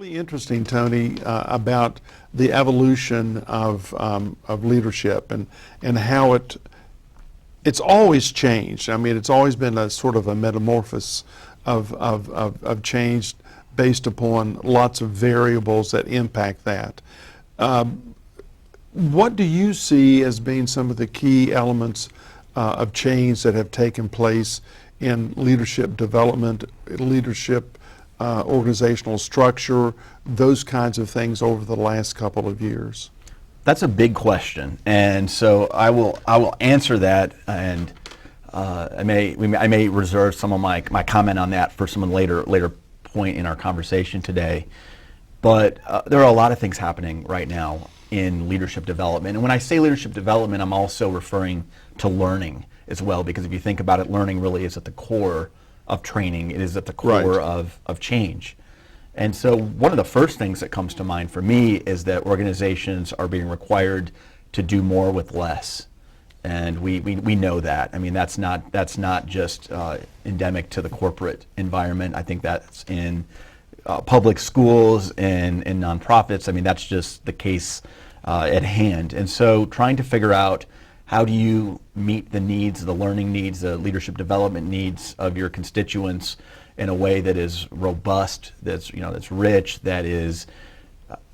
really interesting, Tony, about the evolution of leadership and how it's always changed. I mean, it's always been a sort of a metamorphosis of change based upon lots of variables that impact that. What do you see as being some of the key elements of change that have taken place in leadership development, leadership organizational structure, those kinds of things over the last couple of years? That's a big question, and so I will answer that, and I may reserve some of my comment on that for some later point in our conversation today. But there are a lot of things happening right now in leadership development, and when I say leadership development, I'm also referring to learning as well, because if you think about it, learning really is at the core of training. It is at the core of change. And so one of the first things that comes to mind for me is that organizations are being required to do more with less. And we know that. I mean, that's not just endemic to the corporate environment. I think that's in public schools and nonprofits. I mean, that's just the case at hand. And so trying to figure out how do you meet the needs, the learning needs, the leadership development needs of your constituents in a way that is robust, that's rich, that is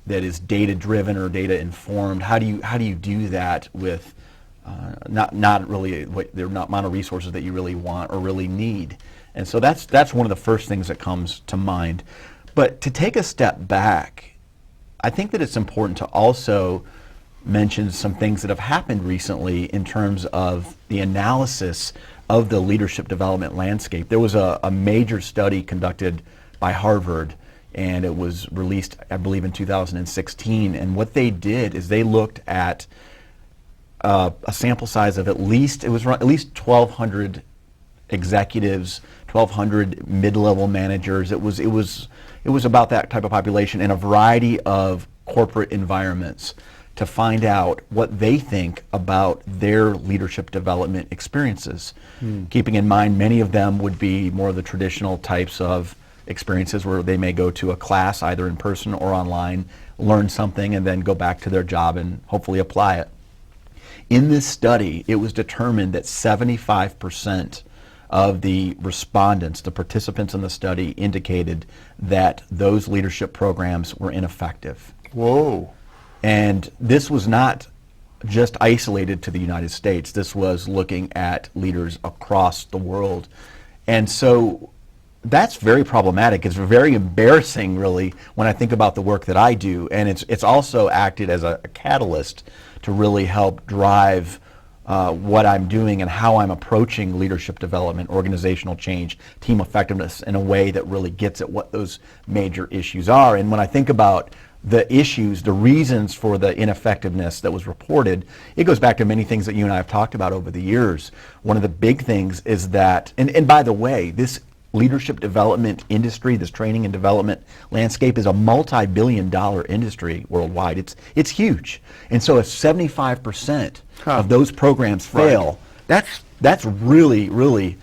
data-driven or data-informed. How do you do that with not really the amount of resources that you really want or really need? And so that's one of the first things that comes to mind. But to take a step back, I think that it's important to also mention some things that have happened recently in terms of the analysis of the leadership development landscape. There was a major study conducted by Harvard, and it was released, I believe, in 2016. And what they did is they looked at a sample size of at least 1,200 executives, 1,200 mid-level managers. It was about that type of population in a variety of corporate environments, to find out what they think about their leadership development experiences. Keeping in mind, many of them would be more of the traditional types of experiences where they may go to a class either in person or online, learn something, and then go back to their job and hopefully apply it. In this study, it was determined that 75% of the respondents, the participants in the study, indicated that those leadership programs were ineffective. Whoa. And this was not just isolated to the United States. This was looking at leaders across the world. And so that's very problematic. It's very embarrassing, really, when I think about the work that I do. And it's also acted as a catalyst to really help drive what I'm doing and how I'm approaching leadership development, organizational change, team effectiveness in a way that really gets at what those major issues are. And when I think about the issues, the reasons for the ineffectiveness that was reported, it goes back to many things that you and I have talked about over the years. One of the big things is that, and by the way, this leadership development industry, this training and development landscape is a multi-billion-dollar industry worldwide. It's huge. And so if 75% of those programs fail, that's really, really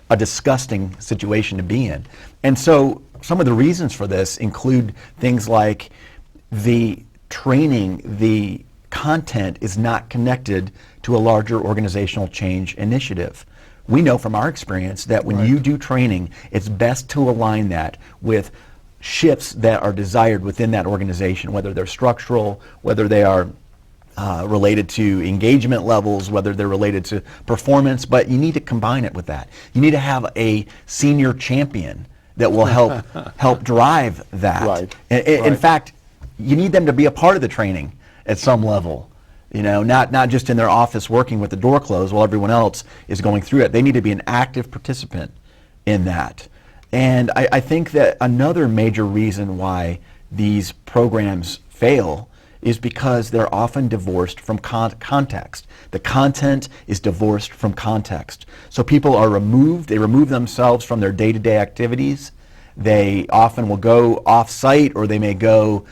a disgusting situation to be in. And so some of the reasons for this include things like the training, the content is not connected to a larger organizational change initiative. We know from our experience that when you do training, it's best to align that with shifts that are desired within that organization, whether they're structural, whether they are related to engagement levels, whether they're related to performance, but you need to combine it with that. You need to have a senior champion that will help drive that. In fact, you need them to be a part of the training at some level. Not just in their office working with the door closed while everyone else is going through it. They need to be an active participant in that. And I think that another major reason why these programs fail is because they're often divorced from context. The content is divorced from context. So people are they remove themselves from their day-to-day activities. They often will go off-site, or they may go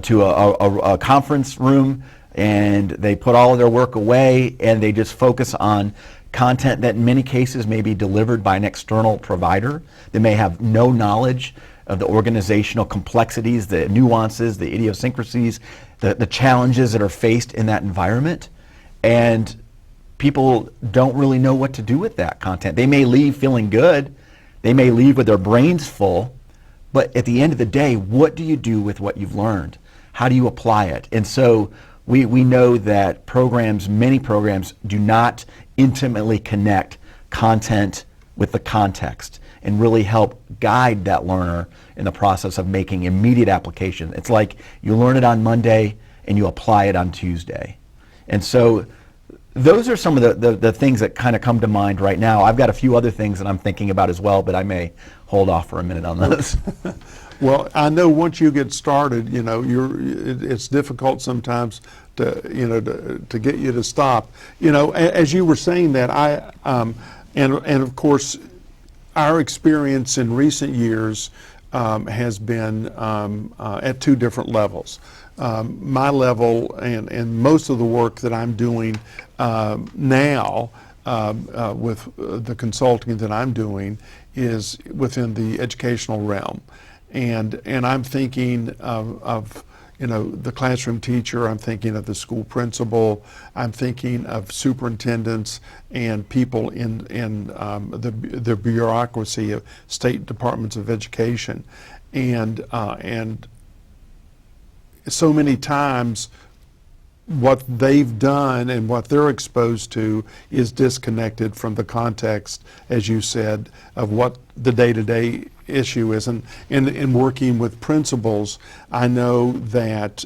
to a conference room, and they put all of their work away, and they just focus on content that in many cases may be delivered by an external provider. They may have no knowledge of the organizational complexities, the nuances, the idiosyncrasies, the challenges that are faced in that environment. And people don't really know what to do with that content. They may leave feeling good, they may leave with their brains full, but at the end of the day, what do you do with what you've learned? How do you apply it? And so we know that many programs do not intimately connect content with the context and really help guide that learner in the process of making immediate application. It's like you learn it on Monday and you apply it on Tuesday. And so those are some of the things that kind of come to mind right now. I've got a few other things that I'm thinking about as well, but I may hold off for a minute on those. Well, I know once you get started, it's difficult sometimes to get you to stop. As you were saying that, and of course, our experience in recent years has been at two different levels. My level and most of the work that I'm doing now with the consulting that I'm doing is within the educational realm. And I'm thinking of the classroom teacher, I'm thinking of the school principal, I'm thinking of superintendents and people in the bureaucracy of state departments of education. And so many times what they've done and what they're exposed to is disconnected from the context, as you said, of what the day-to-day issue is. And in working with principals, I know that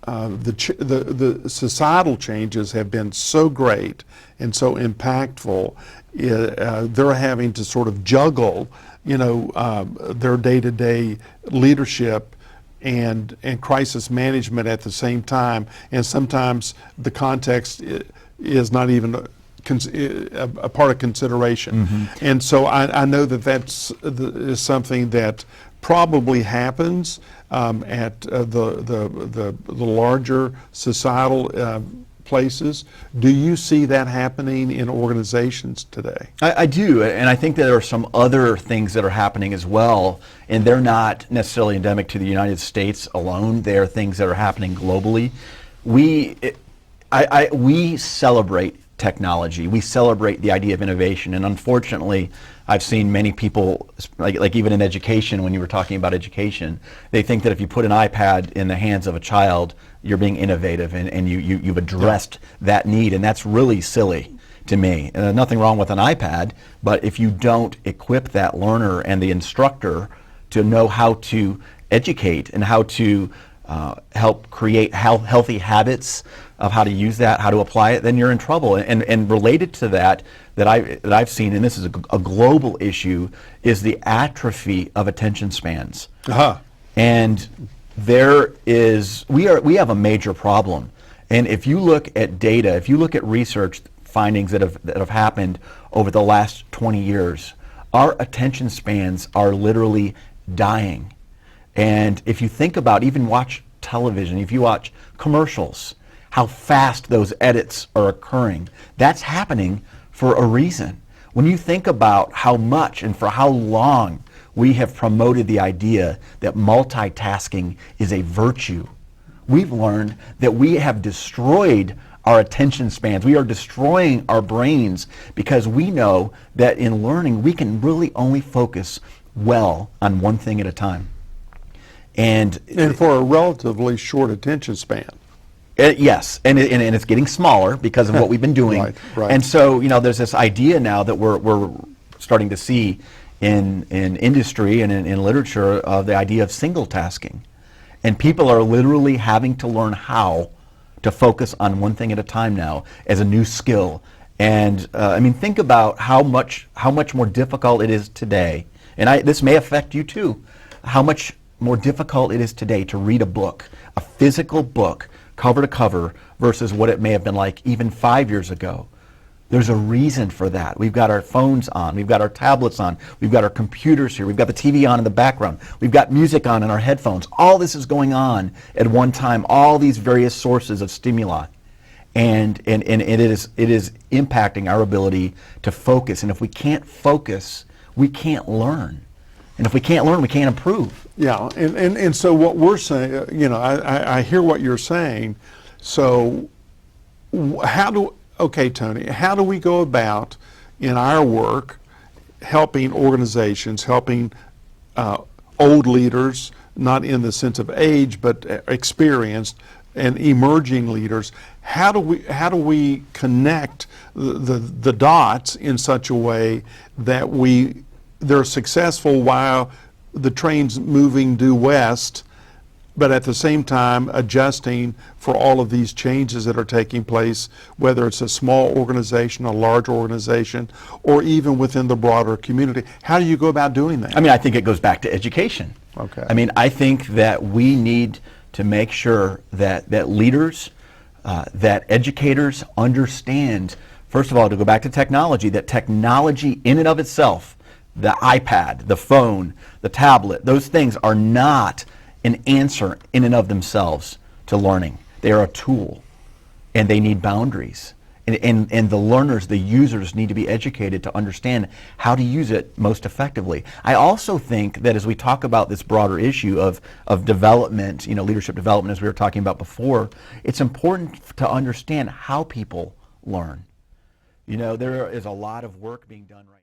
the societal changes have been so great and so impactful. They're having to sort of juggle, their day-to-day leadership and crisis management at the same time, and sometimes the context is not even a part of consideration. Mm-hmm. And so I know that's is something that probably happens at the larger societal places. Do you see that happening in organizations today? I do, and I think that there are some other things that are happening as well, and they're not necessarily endemic to the United States alone. They are things that are happening globally. We celebrate technology. We celebrate the idea of innovation, and unfortunately, I've seen many people, like even in education, when you were talking about education, they think that if you put an iPad in the hands of a child, you're being innovative and you've addressed that need, and that's really silly to me. Nothing wrong with an iPad, but if you don't equip that learner and the instructor to know how to educate and how to help create healthy habits of how to use that, how to apply it, then you're in trouble. And related to that I've seen, and this is a global issue, is the atrophy of attention spans. Uh-huh. And we have a major problem. And if you look at data, if you look at research findings that have happened over the last 20 years, our attention spans are literally dying. And if you think about, even watch television, if you watch commercials, how fast those edits are occurring, that's happening for a reason. When you think about how much and for how long we have promoted the idea that multitasking is a virtue, we've learned that we have destroyed our attention spans. We are destroying our brains because we know that in learning we can really only focus well on one thing at a time. And for a relatively short attention span. Yes, and it's getting smaller because of what we've been doing. Right. And so, there's this idea now that we're starting to see in industry and in literature of the idea of single tasking. And people are literally having to learn how to focus on one thing at a time now as a new skill. And think about how much more difficult it is today. And this may affect you too. How much more difficult it is today to read a book, a physical book, cover to cover, versus what it may have been like even 5 years ago. There's a reason for that. We've got our phones on, we've got our tablets on, we've got our computers here, we've got the TV on in the background, we've got music on in our headphones. All this is going on at one time, all these various sources of stimuli. And it is impacting our ability to focus. And if we can't focus, we can't learn. And if we can't learn, we can't improve. Yeah, and so what we're saying, I hear what you're saying. So okay, Tony, how do we go about in our work helping organizations, helping old leaders, not in the sense of age, but experienced and emerging leaders? How do we connect the dots in such a way that they're successful while the train's moving due west, but at the same time adjusting for all of these changes that are taking place, whether it's a small organization, a large organization, or even within the broader community? How do you go about doing that? I mean, I think it goes back to education. Okay. I mean, I think that we need to make sure that leaders, that educators understand, first of all, to go back to technology, that technology in and of itself, the iPad, the phone, the tablet, those things are not an answer in and of themselves to learning. They are a tool, and they need boundaries. And the learners, the users, need to be educated to understand how to use it most effectively. I also think that as we talk about this broader issue of development, leadership development, as we were talking about before, it's important to understand how people learn. There is a lot of work being done right now.